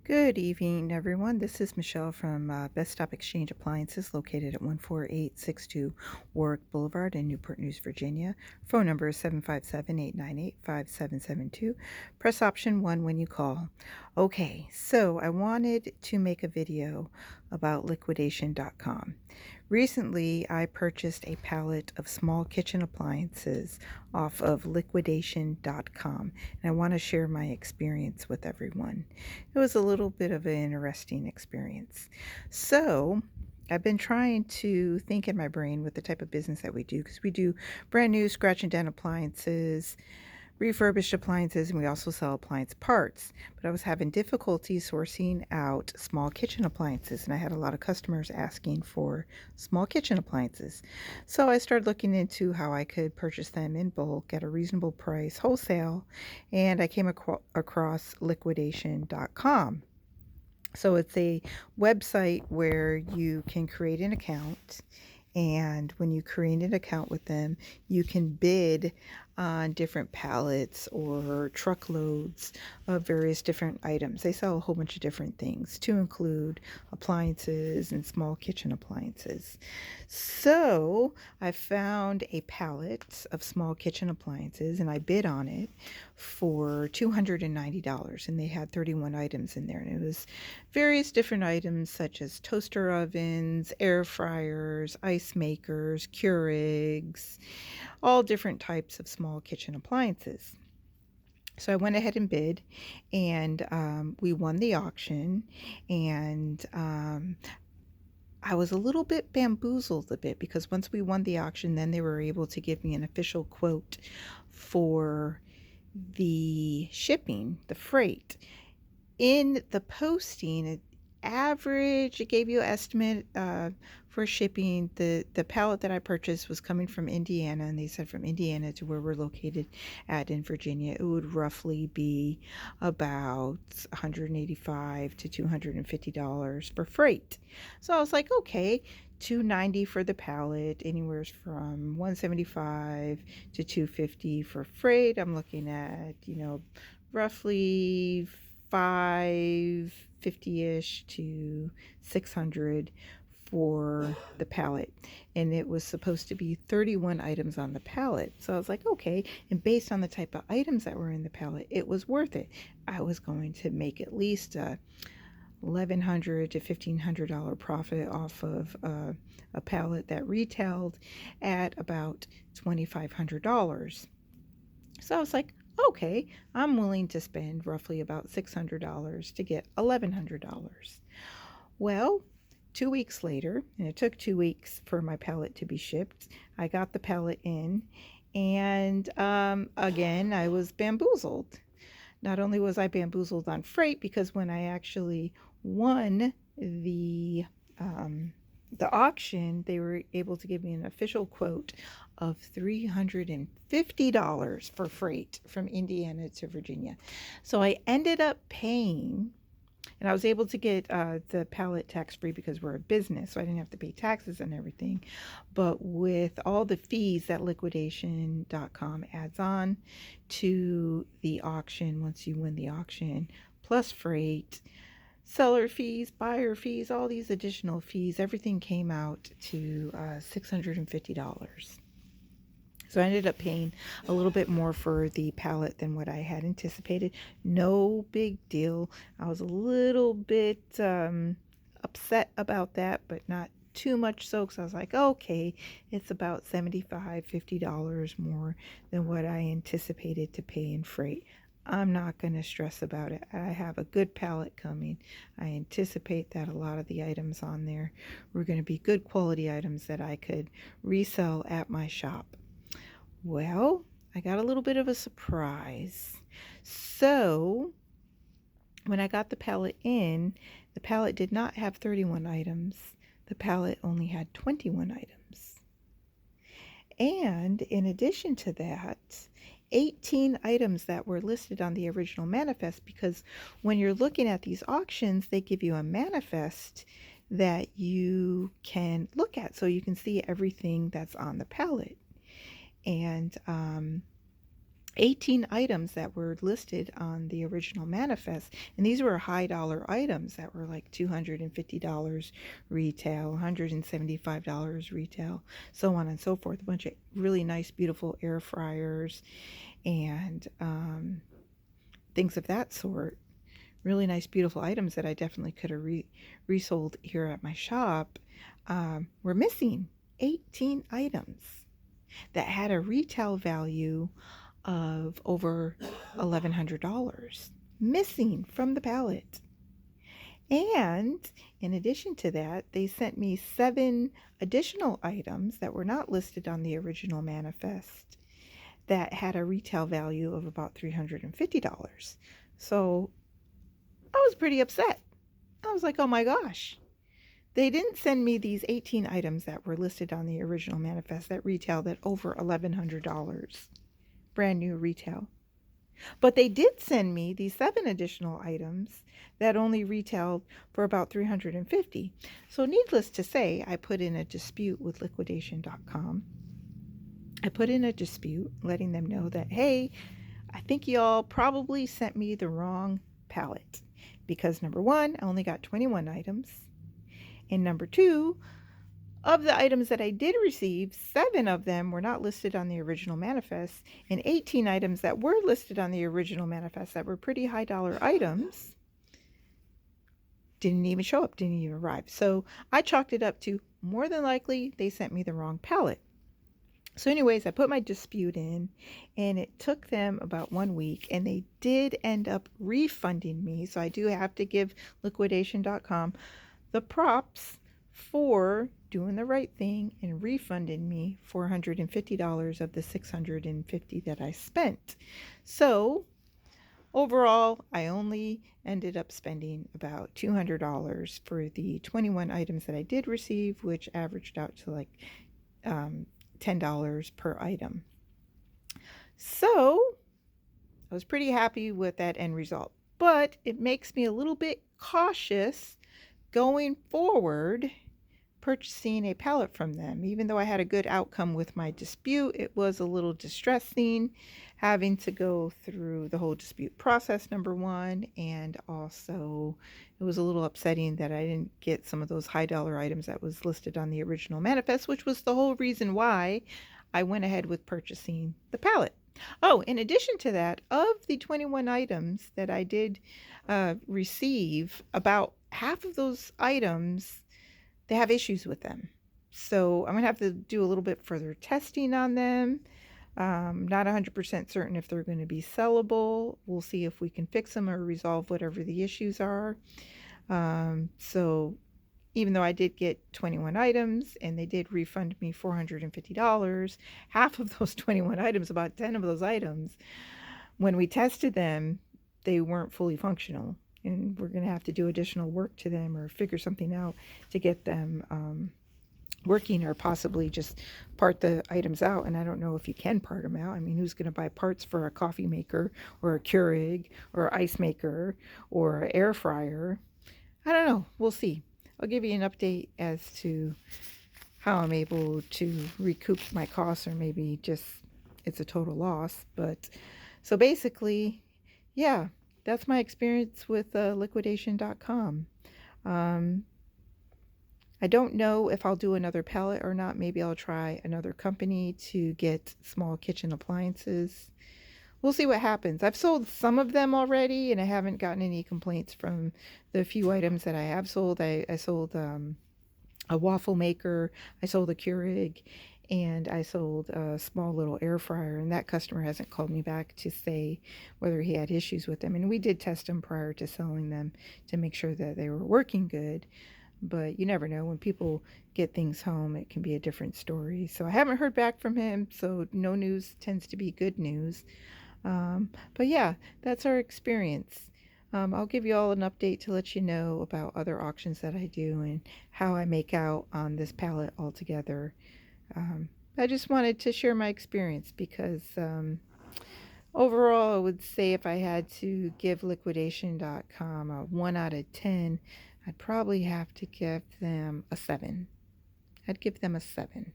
Good evening, everyone. This is Michelle from Best Stop Exchange Appliances, located at 14862 Warwick Boulevard in Newport News, Virginia. Phone number is 757-898-5772. Press option 1 when you call. Okay, so I wanted to make a video about liquidation.com. Recently, I purchased a pallet of small kitchen appliances off of liquidation.com, and I want to share my experience with everyone. It was a little bit of an interesting experience. So, I've been trying to think in my brain with the type of business that we do, because we do brand new scratch and dent appliances, refurbished appliances, and we also sell appliance parts. But I was having difficulty sourcing out small kitchen appliances, and I had a lot of customers asking for small kitchen appliances. So I started looking into how I could purchase them in bulk at a reasonable price, wholesale, and I came across liquidation.com. So it's a website where you can create an account, and when you create an account with them, you can bid on different pallets or truckloads of various different items. They sell a whole bunch of different things, to include appliances and small kitchen appliances. So I found a pallet of small kitchen appliances, and I bid on it for $290, and they had 31 items in there, and it was various different items such as toaster ovens, air fryers, ice makers, Keurigs, all different types of small kitchen appliances. So I went ahead and bid, and we won the auction. And I was a little bit bamboozled a bit, because once we won the auction, then they were able to give me an official quote for the shipping, the freight. In the posting, it gave you an estimate for shipping. The pallet that I purchased was coming from Indiana, and they said from Indiana to where we're located at in Virginia, it would roughly be about $185 to $250 for freight. So I was like, okay, $290 for the pallet, anywhere from $175 to $250 for freight. I'm looking at, roughly 550-ish to 600 for the pallet, and it was supposed to be 31 items on the pallet. So I was like, okay, and based on the type of items that were in the pallet, it was worth it. I was going to make at least a $1,100 to $1,500 profit off of a pallet that retailed at about $2,500. So I was like, okay, I'm willing to spend roughly about $600 to get $1,100. Well, 2 weeks later, and it took 2 weeks for my pallet to be shipped, I got the pallet in, and again, I was bamboozled. Not only was I bamboozled on freight, because when I actually won the auction, they were able to give me an official quote of $350 for freight from Indiana to Virginia. So I ended up paying, and I was able to get the pallet tax free because we're a business, so I didn't have to pay taxes and everything. But with all the fees that liquidation.com adds on to the auction, once you win the auction, plus freight, seller fees, buyer fees, all these additional fees, everything came out to $650. So I ended up paying a little bit more for the pallet than what I had anticipated. No big deal. I was a little bit upset about that, but not too much so, because I was like, okay, it's about $75, $50 more than what I anticipated to pay in freight. I'm not going to stress about it. I have a good pallet coming. I anticipate that a lot of the items on there were going to be good quality items that I could resell at my shop. Well, I got a little bit of a surprise. So, when I got the pallet in, the pallet did not have 31 items. The pallet only had 21 items. And in addition to that, 18 items that were listed on the original manifest, because when you're looking at these auctions, they give you a manifest that you can look at so you can see everything that's on the pallet. And 18 items that were listed on the original manifest, and these were high dollar items that were like $250 retail, $175 retail, so on and so forth. A bunch of really nice, beautiful air fryers and things of that sort. Really nice, beautiful items that I definitely could have resold here at my shop. Were missing 18 items that had a retail value of over $1,100 missing from the pallet. And in addition to that, they sent me 7 additional items that were not listed on the original manifest that had a retail value of about $350. So I was pretty upset. I was like, oh my gosh. They didn't send me these 18 items that were listed on the original manifest that retailed at over $1,100. Brand new retail. But they did send me these 7 additional items that only retailed for about $350. So needless to say, I put in a dispute with liquidation.com. I put in a dispute letting them know that, hey, I think y'all probably sent me the wrong pallet because number 1, I only got 21 items. And number 2, of the items that I did receive, 7 of them were not listed on the original manifest, and 18 items that were listed on the original manifest that were pretty high dollar items didn't even show up, didn't even arrive. So I chalked it up to more than likely they sent me the wrong pallet. So anyways, I put my dispute in, and it took them about 1 week, and they did end up refunding me. So I do have to give liquidation.com the props for doing the right thing and refunding me $450 of the $650 that I spent. So overall, I only ended up spending about $200 for the 21 items that I did receive, which averaged out to like $10 per item. So I was pretty happy with that end result, but it makes me a little bit cautious going forward purchasing a pallet from them. Even though I had a good outcome with my dispute, it was a little distressing having to go through the whole dispute process, number 1, and also it was a little upsetting that I didn't get some of those high dollar items that was listed on the original manifest, which was the whole reason why I went ahead with purchasing the pallet. Oh, in addition to that, of the 21 items that I did receive, about half of those items, they have issues with them. So I'm going to have to do a little bit further testing on them. Not 100% certain if they're going to be sellable. We'll see if we can fix them or resolve whatever the issues are. So even though I did get 21 items and they did refund me $450, half of those 21 items, about 10 of those items, when we tested them, they weren't fully functional. And we're going to have to do additional work to them or figure something out to get them working, or possibly just part the items out. And I don't know if you can part them out. I mean, who's going to buy parts for a coffee maker or a Keurig or an ice maker or an air fryer? I don't know. We'll see. I'll give you an update as to how I'm able to recoup my costs, or maybe just it's a total loss. But so basically, yeah, that's my experience with liquidation.com. I don't know if I'll do another pallet or not. Maybe I'll try another company to get small kitchen appliances. We'll see what happens. I've sold some of them already, and I haven't gotten any complaints from the few items that I have sold. I sold a waffle maker, I sold a Keurig, and I sold a small little air fryer, and that customer hasn't called me back to say whether he had issues with them. And we did test them prior to selling them to make sure that they were working good. But you never know. When people get things home, it can be a different story. So I haven't heard back from him, so no news tends to be good news. But yeah, that's our experience. I'll give you all an update to let you know about other auctions that I do and how I make out on this pallet altogether. I just wanted to share my experience because overall, I would say if I had to give liquidation.com a 1 out of 10, I'd probably have to give them a 7. I'd give them a 7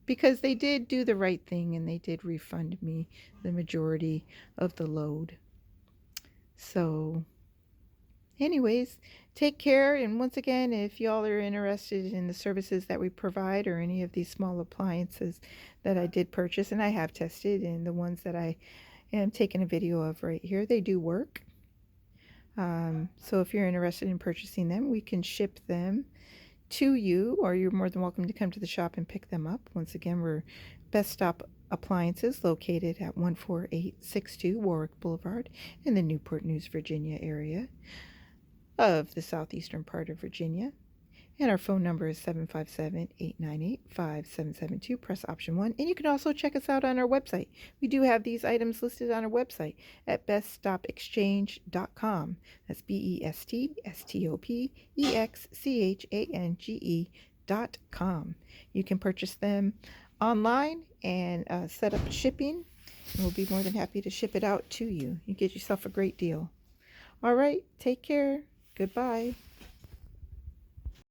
because they did do the right thing and they did refund me the majority of the load. So anyways, take care. And once again, if y'all are interested in the services that we provide or any of these small appliances that I did purchase and I have tested, and the ones that I am taking a video of right here, they do work. So if you're interested in purchasing them, we can ship them to you, or you're more than welcome to come to the shop and pick them up. Once again, we're Best Stop Appliances, located at 14862 Warwick Boulevard in the Newport News, Virginia area of the southeastern part of Virginia. And our phone number is 757-898-5772. Press option 1. And you can also check us out on our website. We do have these items listed on our website at beststopexchange.com. That's beststopexchange.com. You can purchase them online and set up shipping, and we'll be more than happy to ship it out to you. You get yourself a great deal. All right, take care. Goodbye.